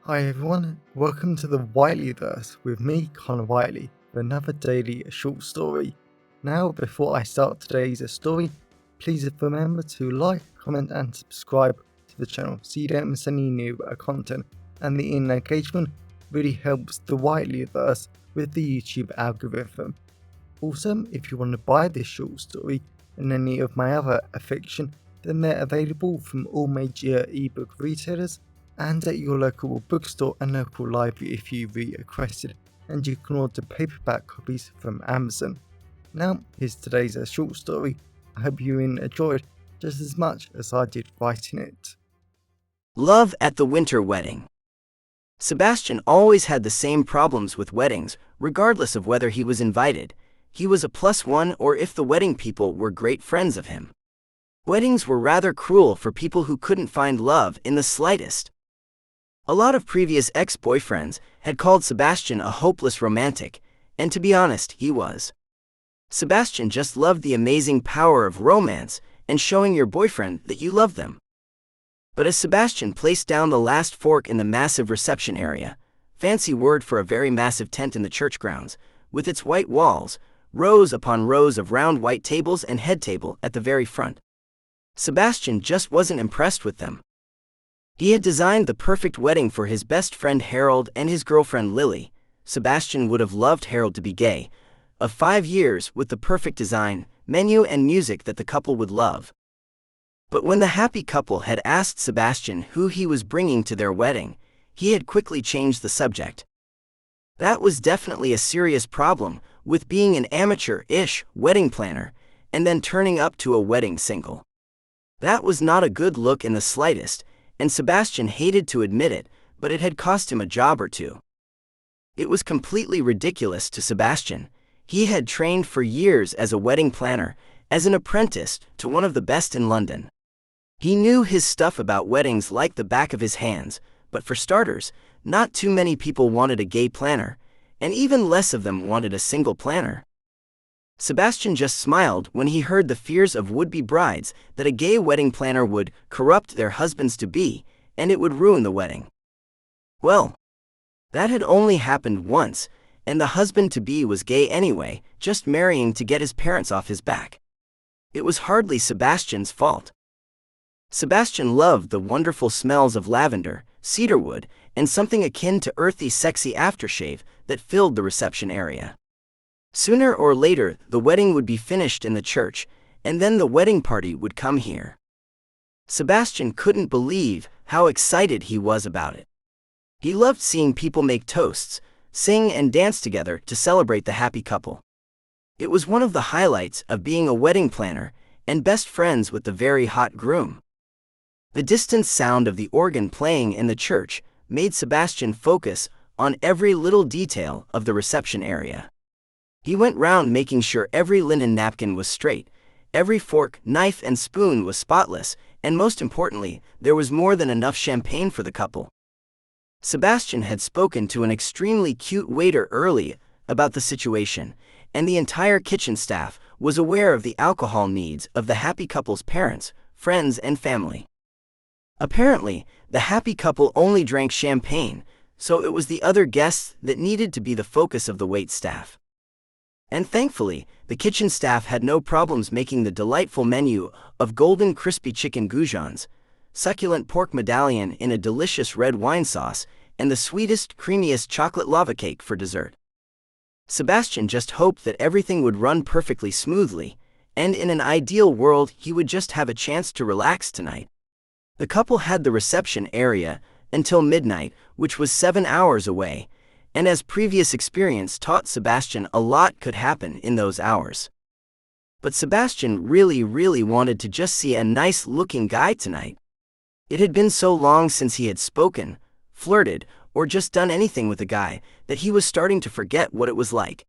Hi everyone, welcome to the Whiteleyverse with me, Connor Whiteley, for another daily short story. Now, before I start today's story, please remember to like, comment and subscribe to the channel so you don't miss any new content, and the engagement really helps the Whiteleyverse with the YouTube algorithm. Also, if you want to buy this short story and any of my other fiction, then they're available from all major ebook retailers and at your local bookstore and local library if you requested, and you can order paperback copies from Amazon. Now, here's today's short story. I hope you enjoyed just as much as I did writing it. Love at the winter wedding. Sebastian always had the same problems with weddings, regardless of whether he was invited. He was a +1 or if the wedding people were great friends of him. Weddings were rather cruel for people who couldn't find love in the slightest. A lot of previous ex-boyfriends had called Sebastian a hopeless romantic, and to be honest, he was. Sebastian just loved the amazing power of romance and showing your boyfriend that you love them. But as Sebastian placed down the last fork in the massive reception area, fancy word for a very massive tent in the church grounds, with its white walls, rows upon rows of round white tables and head table at the very front, Sebastian just wasn't impressed with them. He had designed the perfect wedding for his best friend Harold and his girlfriend Lily. Sebastian would have loved Harold to be gay, of 5 years with the perfect design, menu and music that the couple would love. But when the happy couple had asked Sebastian who he was bringing to their wedding, he had quickly changed the subject. That was definitely a serious problem with being an amateur-ish wedding planner and then turning up to a wedding single. That was not a good look in the slightest, and Sebastian hated to admit it, but it had cost him a job or two. It was completely ridiculous to Sebastian. He had trained for years as a wedding planner, as an apprentice to one of the best in London. He knew his stuff about weddings like the back of his hands, but for starters, not too many people wanted a gay planner, and even less of them wanted a single planner. Sebastian just smiled when he heard the fears of would-be brides that a gay wedding planner would corrupt their husbands-to-be, and it would ruin the wedding. Well, that had only happened once, and the husband-to-be was gay anyway, just marrying to get his parents off his back. It was hardly Sebastian's fault. Sebastian loved the wonderful smells of lavender, cedarwood, and something akin to earthy sexy aftershave that filled the reception area. Sooner or later, the wedding would be finished in the church, and then the wedding party would come here. Sebastian couldn't believe how excited he was about it. He loved seeing people make toasts, sing and dance together to celebrate the happy couple. It was one of the highlights of being a wedding planner and best friends with the very hot groom. The distant sound of the organ playing in the church made Sebastian focus on every little detail of the reception area. He went round making sure every linen napkin was straight, every fork, knife and spoon was spotless, and most importantly, there was more than enough champagne for the couple. Sebastian had spoken to an extremely cute waiter early about the situation, and the entire kitchen staff was aware of the alcohol needs of the happy couple's parents, friends and family. Apparently, the happy couple only drank champagne, so it was the other guests that needed to be the focus of the wait staff. And thankfully, the kitchen staff had no problems making the delightful menu of golden crispy chicken goujons, succulent pork medallion in a delicious red wine sauce, and the sweetest, creamiest chocolate lava cake for dessert. Sebastian just hoped that everything would run perfectly smoothly, and in an ideal world he would just have a chance to relax tonight. The couple had the reception area until midnight, which was 7 hours away, and as previous experience taught Sebastian a lot could happen in those hours. But Sebastian really wanted to just see a nice-looking guy tonight. It had been so long since he had spoken, flirted, or just done anything with a guy that he was starting to forget what it was like.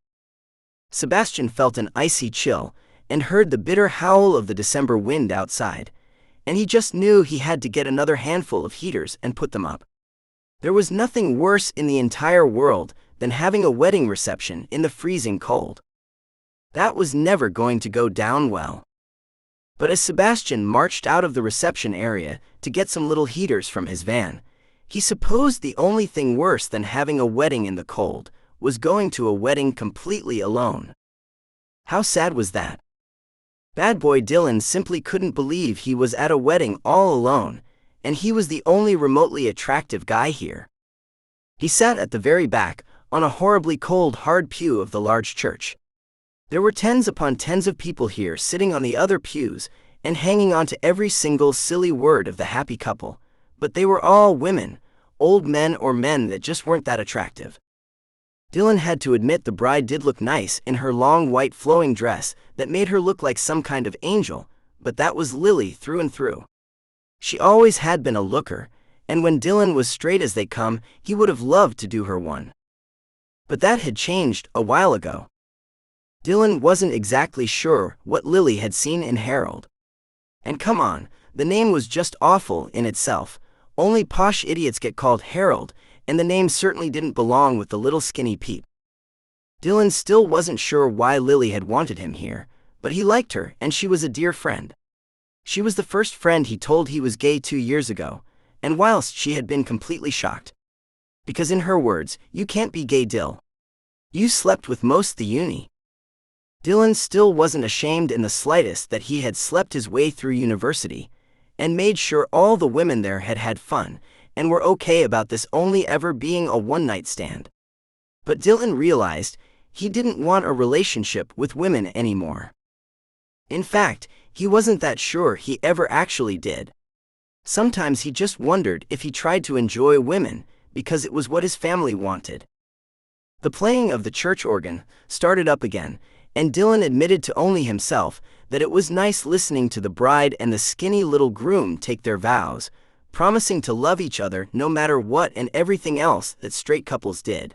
Sebastian felt an icy chill and heard the bitter howl of the December wind outside, and he just knew he had to get another handful of heaters and put them up. There was nothing worse in the entire world than having a wedding reception in the freezing cold. That was never going to go down well. But as Sebastian marched out of the reception area to get some little heaters from his van, He supposed the only thing worse than having a wedding in the cold was going to a wedding completely alone. How sad was that? Bad boy Dylan simply couldn't believe he was at a wedding all alone, and he was the only remotely attractive guy here. He sat at the very back, on a horribly cold, hard pew of the large church. There were tens upon tens of people here sitting on the other pews and hanging on to every single silly word of the happy couple, but they were all women, old men or men that just weren't that attractive. Dylan had to admit the bride did look nice in her long white flowing dress that made her look like some kind of angel, but that was Lily through and through. She always had been a looker, and when Dylan was straight as they come, he would have loved to do her one. But that had changed a while ago. Dylan wasn't exactly sure what Lily had seen in Harold. And come on, the name was just awful in itself. Only posh idiots get called Harold, and the name certainly didn't belong with the little skinny peep. Dylan still wasn't sure why Lily had wanted him here, but he liked her and she was a dear friend. She was the first friend he told he was gay 2 years ago, and whilst she had been completely shocked. Because in her words, you can't be gay, Dill. You slept with most the uni. Dylan still wasn't ashamed in the slightest that he had slept his way through university, and made sure all the women there had had fun, and were okay about this only ever being a one-night stand. But Dylan realized he didn't want a relationship with women anymore. In fact, he wasn't that sure he ever actually did. Sometimes he just wondered if he tried to enjoy women because it was what his family wanted. The playing of the church organ started up again, and Dylan admitted to only himself that it was nice listening to the bride and the skinny little groom take their vows, promising to love each other no matter what and everything else that straight couples did.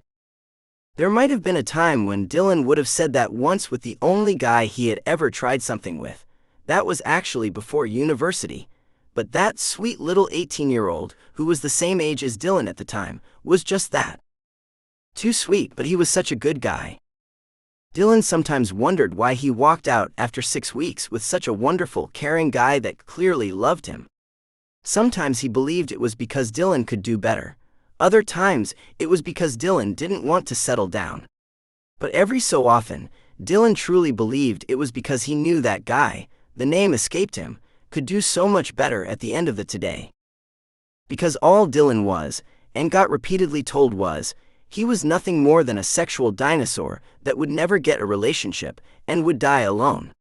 There might have been a time when Dylan would have said that once with the only guy he had ever tried something with. That was actually before university. But that sweet little 18-year-old, who was the same age as Dylan at the time, was just that. Too sweet, but he was such a good guy. Dylan sometimes wondered why he walked out after 6 weeks with such a wonderful, caring guy that clearly loved him. Sometimes he believed it was because Dylan could do better. Other times, it was because Dylan didn't want to settle down. But every so often, Dylan truly believed it was because he knew that guy, the name escaped him, could do so much better at the end of the today. Because all Dylan was, and got repeatedly told was, he was nothing more than a sexual dinosaur that would never get a relationship and would die alone.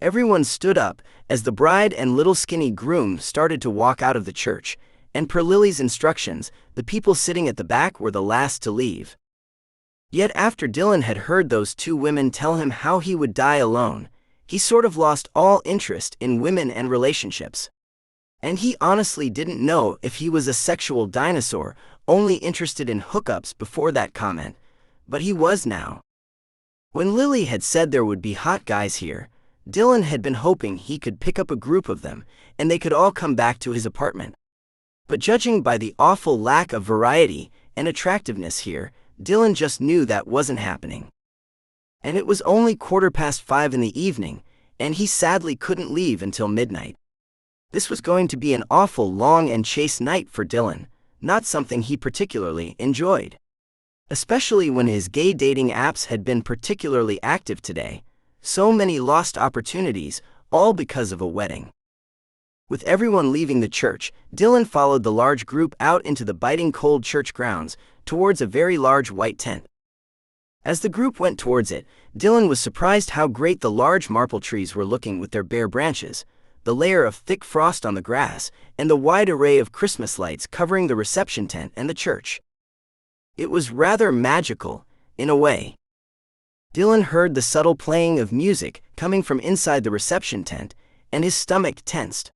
Everyone stood up as the bride and little skinny groom started to walk out of the church, and per Lily's instructions, the people sitting at the back were the last to leave. Yet after Dylan had heard those two women tell him how he would die alone, he sort of lost all interest in women and relationships. And he honestly didn't know if he was a sexual dinosaur, only interested in hookups before that comment, but he was now. When Lily had said there would be hot guys here, Dylan had been hoping he could pick up a group of them, and they could all come back to his apartment. But judging by the awful lack of variety and attractiveness here, Dylan just knew that wasn't happening. And it was only 5:15 in the evening, and he sadly couldn't leave until midnight. This was going to be an awful long and chaste night for Dylan, not something he particularly enjoyed. Especially when his gay dating apps had been particularly active today. So many lost opportunities, all because of a wedding. With everyone leaving the church, Dylan followed the large group out into the biting cold church grounds, towards a very large white tent. As the group went towards it, Dylan was surprised how great the large maple trees were looking with their bare branches, the layer of thick frost on the grass, and the wide array of Christmas lights covering the reception tent and the church. It was rather magical, in a way. Dylan heard the subtle playing of music coming from inside the reception tent, and his stomach tensed.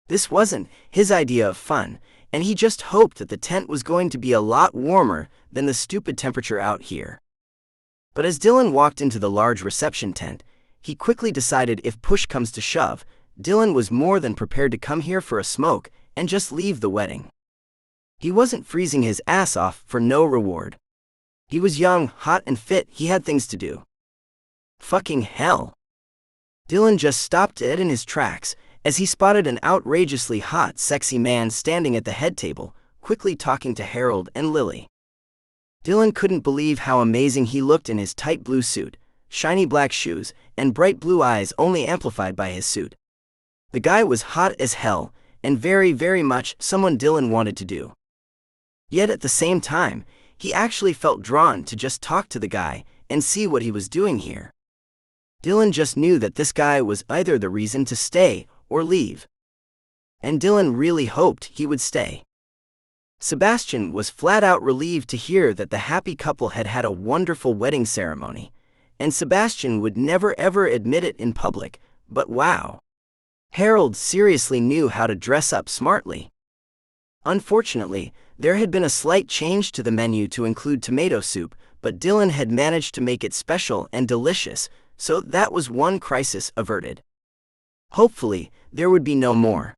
This wasn't his idea of fun, and he just hoped that the tent was going to be a lot warmer than the stupid temperature out here. But as Dylan walked into the large reception tent, he quickly decided if push comes to shove, Dylan was more than prepared to come here for a smoke and just leave the wedding. He wasn't freezing his ass off for no reward. He was young, hot and fit, he had things to do. Fucking hell. Dylan just stopped dead in his tracks as he spotted an outrageously hot, sexy man standing at the head table, quickly talking to Harold and Lily. Dylan couldn't believe how amazing he looked in his tight blue suit, shiny black shoes, and bright blue eyes only amplified by his suit. The guy was hot as hell, and very, very much someone Dylan wanted to do. Yet at the same time, he actually felt drawn to just talk to the guy and see what he was doing here. Dylan just knew that this guy was either the reason to stay or leave. And Dylan really hoped he would stay. Sebastian was flat out relieved to hear that the happy couple had had a wonderful wedding ceremony, and Sebastian would never ever admit it in public, but wow. Harold seriously knew how to dress up smartly. Unfortunately, there had been a slight change to the menu to include tomato soup, but Dylan had managed to make it special and delicious, so that was one crisis averted. Hopefully, there would be no more.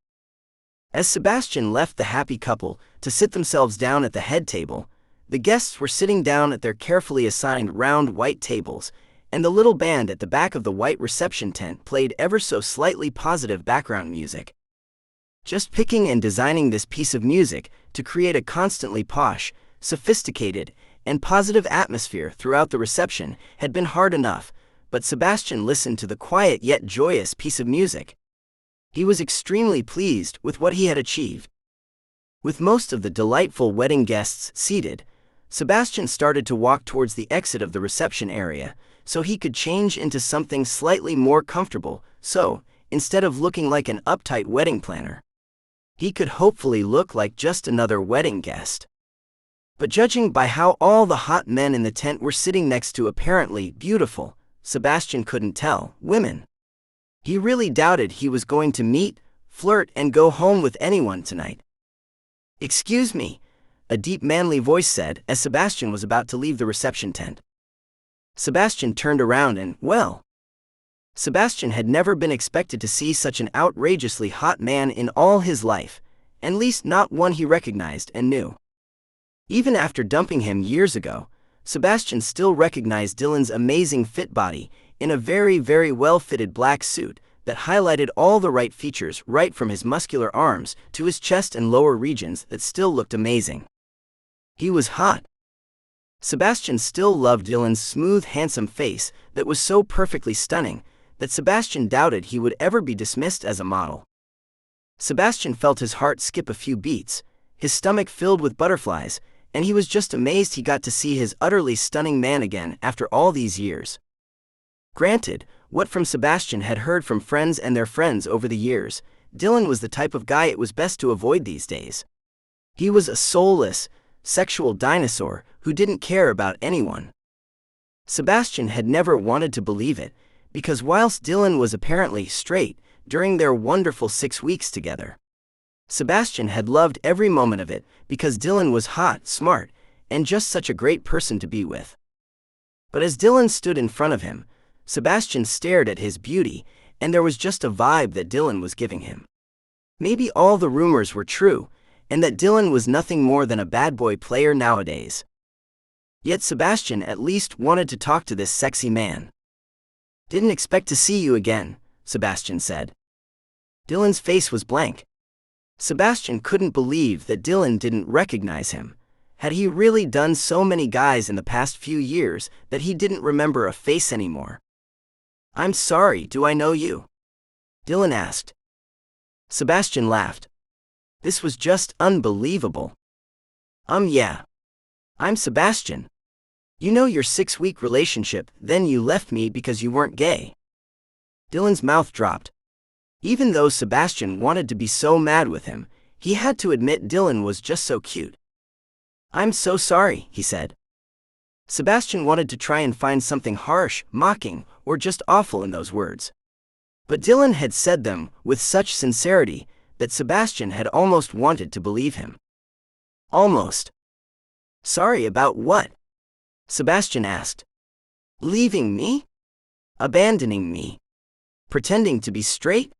As Sebastian left the happy couple to sit themselves down at the head table, the guests were sitting down at their carefully assigned round white tables, and the little band at the back of the white reception tent played ever so slightly positive background music. Just picking and designing this piece of music to create a constantly posh, sophisticated, and positive atmosphere throughout the reception had been hard enough, but Sebastian listened to the quiet yet joyous piece of music. He was extremely pleased with what he had achieved. With most of the delightful wedding guests seated, Sebastian started to walk towards the exit of the reception area, so he could change into something slightly more comfortable, so, instead of looking like an uptight wedding planner, he could hopefully look like just another wedding guest. But judging by how all the hot men in the tent were sitting next to apparently beautiful, Sebastian couldn't tell, women. He really doubted he was going to meet, flirt, and go home with anyone tonight. "Excuse me," a deep manly voice said as Sebastian was about to leave the reception tent. Sebastian turned around and, well, Sebastian had never been expected to see such an outrageously hot man in all his life, at least not one he recognized and knew. Even after dumping him years ago, Sebastian still recognized Dylan's amazing fit body in a very, very well-fitted black suit that highlighted all the right features right from his muscular arms to his chest and lower regions that still looked amazing. He was hot. Sebastian still loved Dylan's smooth, handsome face that was so perfectly stunning that Sebastian doubted he would ever be dismissed as a model. Sebastian felt his heart skip a few beats, his stomach filled with butterflies, and he was just amazed he got to see his utterly stunning man again after all these years. Granted, what from Sebastian had heard from friends and their friends over the years, Dylan was the type of guy it was best to avoid these days. He was a soulless, sexual dinosaur who didn't care about anyone. Sebastian had never wanted to believe it, because whilst Dylan was apparently straight during their wonderful 6 weeks together, Sebastian had loved every moment of it because Dylan was hot, smart, and just such a great person to be with. But as Dylan stood in front of him, Sebastian stared at his beauty, and there was just a vibe that Dylan was giving him. Maybe all the rumors were true, and that Dylan was nothing more than a bad boy player nowadays. Yet Sebastian at least wanted to talk to this sexy man. "Didn't expect to see you again," Sebastian said. Dylan's face was blank. Sebastian couldn't believe that Dylan didn't recognize him. Had he really done so many guys in the past few years that he didn't remember a face anymore? "I'm sorry, do I know you?" Dylan asked. Sebastian laughed. This was just unbelievable. Yeah. I'm Sebastian. You know your 6-week relationship, then you left me because you weren't gay." Dylan's mouth dropped. Even though Sebastian wanted to be so mad with him, he had to admit Dylan was just so cute. "I'm so sorry," he said. Sebastian wanted to try and find something harsh, mocking, or just awful in those words. But Dylan had said them with such sincerity that Sebastian had almost wanted to believe him. Almost. "Sorry about what?" Sebastian asked. "Leaving me? Abandoning me? Pretending to be straight?"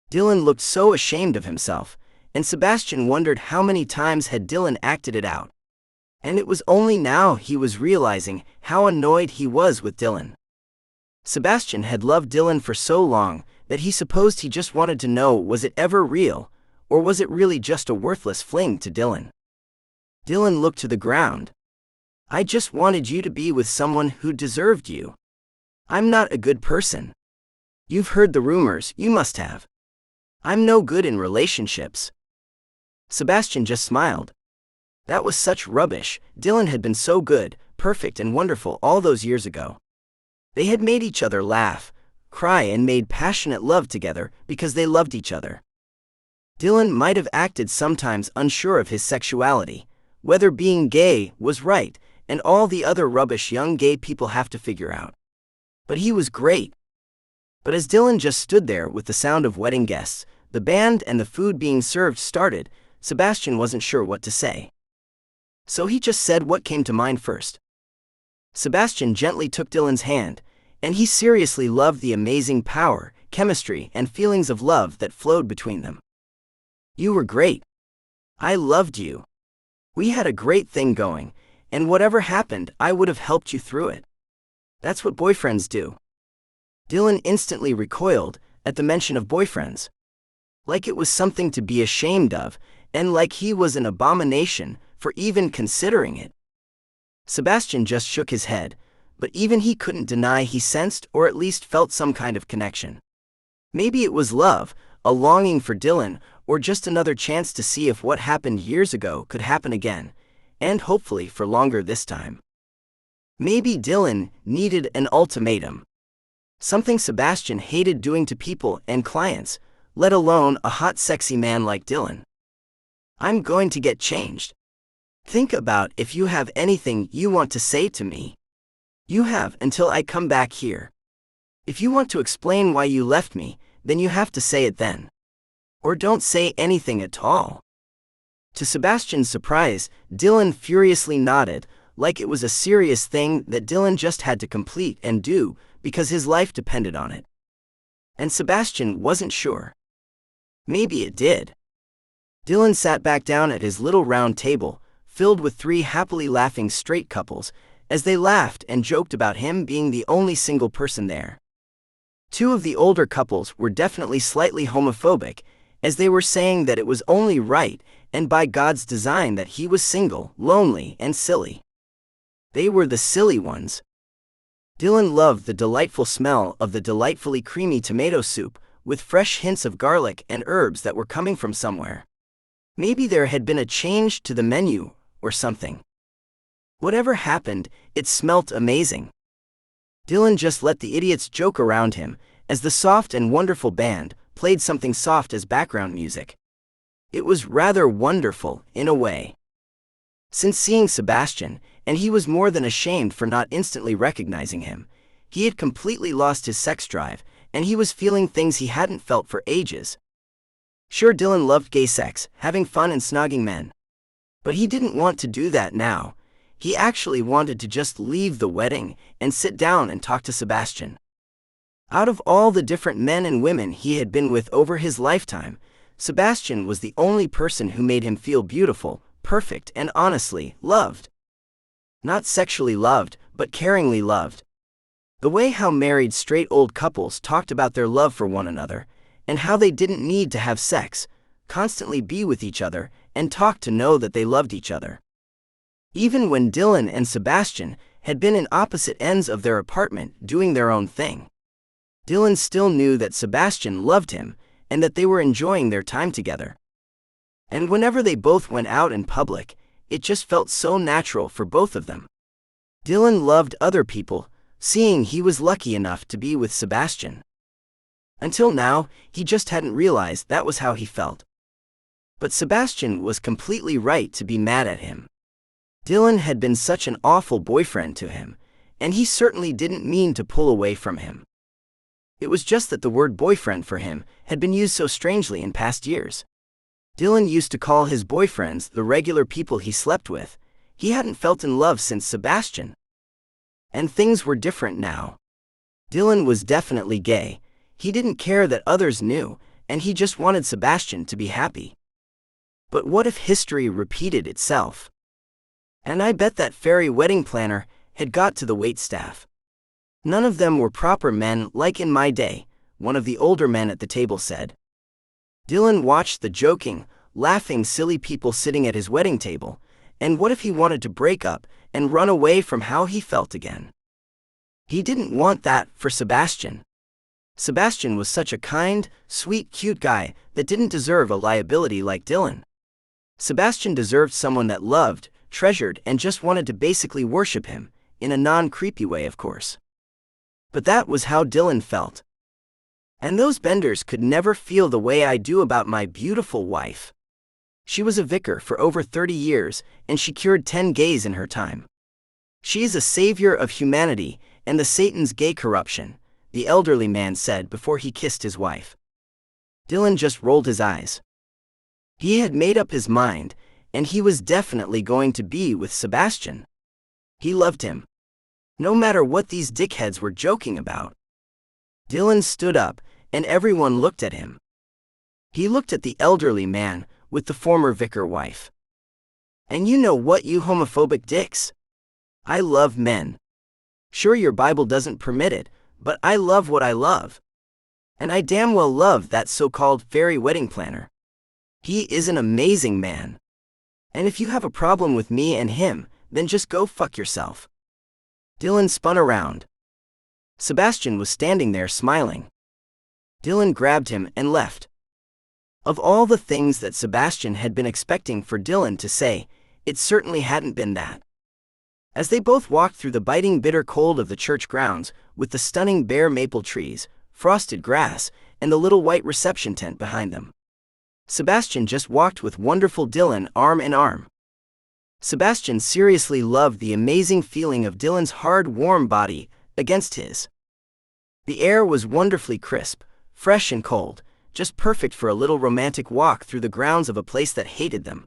Dylan looked so ashamed of himself, and Sebastian wondered how many times had Dylan acted it out. And it was only now he was realizing how annoyed he was with Dylan. Sebastian had loved Dylan for so long that he supposed he just wanted to know, was it ever real, or was it really just a worthless fling to Dylan? Dylan looked to the ground. I just wanted you to be with someone who deserved you. I'm not a good person. You've heard the rumors, you must have. I'm no good in relationships. Sebastian just smiled. That was such rubbish. Dylan had been so good, perfect and wonderful all those years ago. They had made each other laugh, cry and made passionate love together because they loved each other. Dylan might have acted sometimes unsure of his sexuality, whether being gay was right, and all the other rubbish young gay people have to figure out. But he was great. But as Dylan just stood there with the sound of wedding guests, the band and the food being served started, Sebastian wasn't sure what to say. So he just said what came to mind first. Sebastian gently took Dylan's hand, and he seriously loved the amazing power, chemistry, and feelings of love that flowed between them. You were great. I loved you. We had a great thing going, and whatever happened, I would have helped you through it. That's what boyfriends do. Dylan instantly recoiled at the mention of boyfriends. Like it was something to be ashamed of, and like he was an abomination for even considering it. Sebastian just shook his head, but even he couldn't deny he sensed or at least felt some kind of connection. Maybe it was love, a longing for Dylan, or just another chance to see if what happened years ago could happen again, and hopefully for longer this time. Maybe Dylan needed an ultimatum. Something Sebastian hated doing to people and clients, let alone a hot sexy man like Dylan. I'm going to get changed. Think about if you have anything you want to say to me. You have until I come back here. If you want to explain why you left me, then you have to say it then. Or don't say anything at all. To Sebastian's surprise, Dylan furiously nodded, like it was a serious thing that Dylan just had to complete and do because his life depended on it. And Sebastian wasn't sure. Maybe it did. Dylan sat back down at his little round table, filled with 3 happily laughing straight couples, as they laughed and joked about him being the only single person there. 2 of the older couples were definitely slightly homophobic, as they were saying that it was only right and by God's design that he was single, lonely, and silly. They were the silly ones. Dylan loved the delightful smell of the delightfully creamy tomato soup, with fresh hints of garlic and herbs that were coming from somewhere. Maybe there had been a change to the menu, or something. Whatever happened, it smelt amazing. Dylan just let the idiots joke around him, as the soft and wonderful band played something soft as background music. It was rather wonderful, in a way. Since seeing Sebastian, and he was more than ashamed for not instantly recognizing him, he had completely lost his sex drive, and he was feeling things he hadn't felt for ages. Sure, Dylan loved gay sex, having fun and snogging men. But he didn't want to do that now. He actually wanted to just leave the wedding and sit down and talk to Sebastian. Out of all the different men and women he had been with over his lifetime, Sebastian was the only person who made him feel beautiful, perfect, and honestly loved. Not sexually loved, but caringly loved. The way how married straight old couples talked about their love for one another, and how they didn't need to have sex, constantly be with each other, and talk to know that they loved each other. Even when Dylan and Sebastian had been in opposite ends of their apartment doing their own thing, Dylan still knew that Sebastian loved him, and that they were enjoying their time together. And whenever they both went out in public, it just felt so natural for both of them. Dylan loved other people, seeing he was lucky enough to be with Sebastian. Until now, he just hadn't realized that was how he felt. But Sebastian was completely right to be mad at him. Dylan had been such an awful boyfriend to him, and he certainly didn't mean to pull away from him. It was just that the word boyfriend for him had been used so strangely in past years. Dylan used to call his boyfriends the regular people he slept with. He hadn't felt in love since Sebastian. And things were different now. Dylan was definitely gay. He didn't care that others knew, and he just wanted Sebastian to be happy. But what if history repeated itself? And I bet that fairy wedding planner had got to the waitstaff. None of them were proper men like in my day, one of the older men at the table said. Dylan watched the joking, laughing silly people sitting at his wedding table, And what if he wanted to break up and run away from how he felt again? He didn't want that for Sebastian. Sebastian was such a kind, sweet, cute guy that didn't deserve a liability like Dylan. Sebastian deserved someone that loved, treasured, and just wanted to basically worship him, in a non-creepy way, of course. But that was how Dylan felt. And those benders could never feel the way I do about my beautiful wife. She was a vicar for over 30 years, and she cured 10 gays in her time. She is a savior of humanity and the Satan's gay corruption, the elderly man said before he kissed his wife. Dylan just rolled his eyes. He had made up his mind, and he was definitely going to be with Sebastian. He loved him, no matter what these dickheads were joking about. Dylan stood up, and everyone looked at him. He looked at the elderly man with the former vicar wife. And you know what, you homophobic dicks? I love men. Sure, your Bible doesn't permit it, but I love what I love. And I damn well love that so-called fairy wedding planner. He is an amazing man. And if you have a problem with me and him, then just go fuck yourself. Dylan spun around. Sebastian was standing there smiling. Dylan grabbed him and left. Of all the things that Sebastian had been expecting for Dylan to say, it certainly hadn't been that. As they both walked through the biting bitter cold of the church grounds, with the stunning bare maple trees, frosted grass, and the little white reception tent behind them, Sebastian just walked with wonderful Dylan arm in arm. Sebastian seriously loved the amazing feeling of Dylan's hard, warm body against his. The air was wonderfully crisp, fresh and cold, just perfect for a little romantic walk through the grounds of a place that hated them.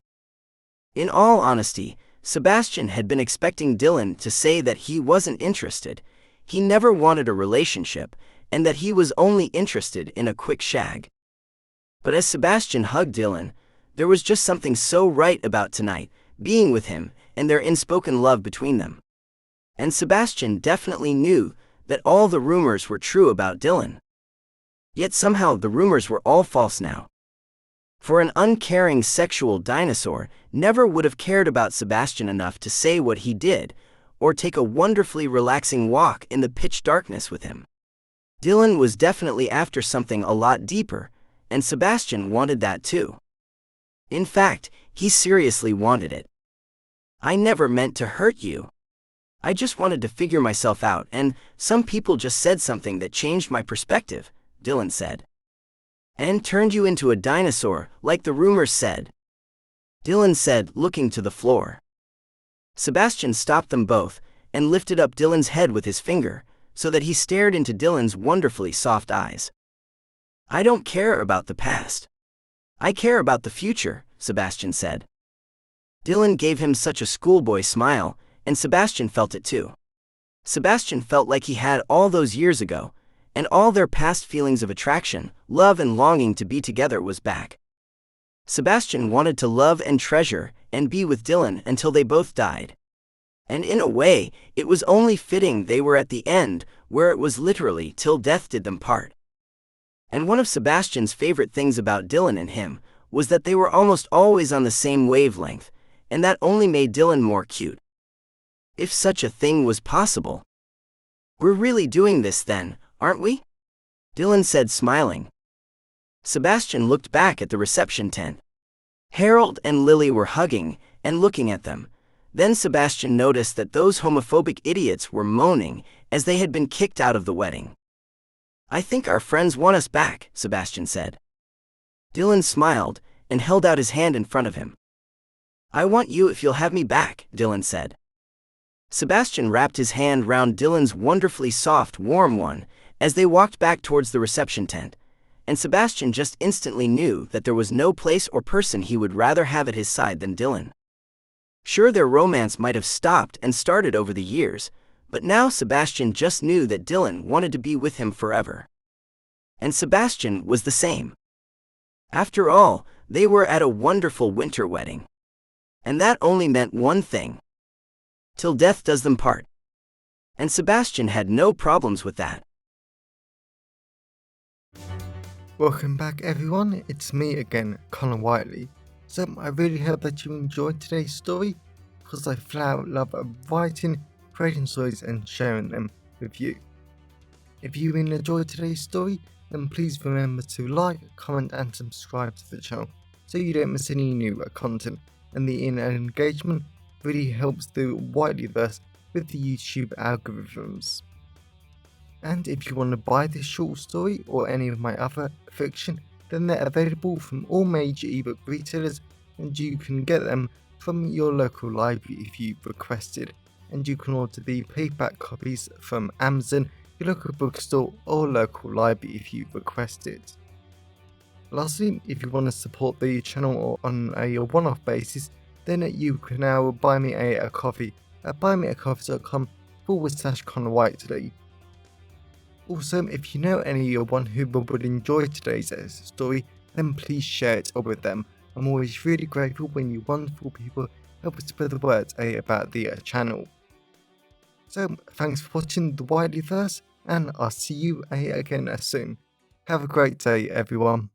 In all honesty, Sebastian had been expecting Dylan to say that he wasn't interested, he never wanted a relationship, and that he was only interested in a quick shag. But as Sebastian hugged Dylan, there was just something so right about tonight, being with him, and their unspoken love between them. And Sebastian definitely knew that all the rumors were true about Dylan. Yet somehow the rumors were all false now. For an uncaring sexual dinosaur never would have cared about Sebastian enough to say what he did, or take a wonderfully relaxing walk in the pitch darkness with him. Dylan was definitely after something a lot deeper, and Sebastian wanted that too. In fact, he seriously wanted it. I never meant to hurt you. I just wanted to figure myself out, and some people just said something that changed my perspective, Dylan said. And turned you into a dinosaur, like the rumors said, Dylan said, looking to the floor. Sebastian stopped them both, and lifted up Dylan's head with his finger, so that he stared into Dylan's wonderfully soft eyes. I don't care about the past. I care about the future, Sebastian said. Dylan gave him such a schoolboy smile, and Sebastian felt it too. Sebastian felt like he had all those years ago, and all their past feelings of attraction, love and longing to be together was back. Sebastian wanted to love and treasure and be with Dylan until they both died. And in a way, it was only fitting they were at the end, where it was literally till death did them part. And one of Sebastian's favorite things about Dylan and him was that they were almost always on the same wavelength, and that only made Dylan more cute. If such a thing was possible. We're really doing this then, aren't we? Dylan said, smiling. Sebastian looked back at the reception tent. Harold and Lily were hugging and looking at them. Then Sebastian noticed that those homophobic idiots were moaning as they had been kicked out of the wedding. I think our friends want us back, Sebastian said. Dylan smiled and held out his hand in front of him. I want you if you'll have me back, Dylan said. Sebastian wrapped his hand round Dylan's wonderfully soft, warm one as they walked back towards the reception tent, and Sebastian just instantly knew that there was no place or person he would rather have at his side than Dylan. Sure, their romance might have stopped and started over the years, but now Sebastian just knew that Dylan wanted to be with him forever. And Sebastian was the same. After all, they were at a wonderful winter wedding. And that only meant one thing. Till death does them part. And Sebastian had no problems with that. Welcome back everyone, it's me again, Connor Whiteley. So I really hope that you enjoyed today's story. because I flat out love writing, creating stories and sharing them with you. If you enjoyed today's story, then please remember to like, comment and subscribe to the channel so you don't miss any new content, and the engagement really helps the Whiteleyverse with the YouTube algorithms. And if you want to buy this short story or any of my other fiction, then they're available from all major ebook retailers, and you can get them from your local library if you requested, and you can order the paperback copies from Amazon, your local bookstore or local library if you request it. Lastly, if you want to support the channel on a one-off basis, then you can now buy me a coffee at buymeacoffee.com/ConnorWhiteley. Also, if you know anyone who would enjoy today's story, then please share it with them. I'm always really grateful when you wonderful people help spread the word about the channel. So, thanks for watching the Whiteleyverse, and I'll see you again soon. Have a great day, everyone.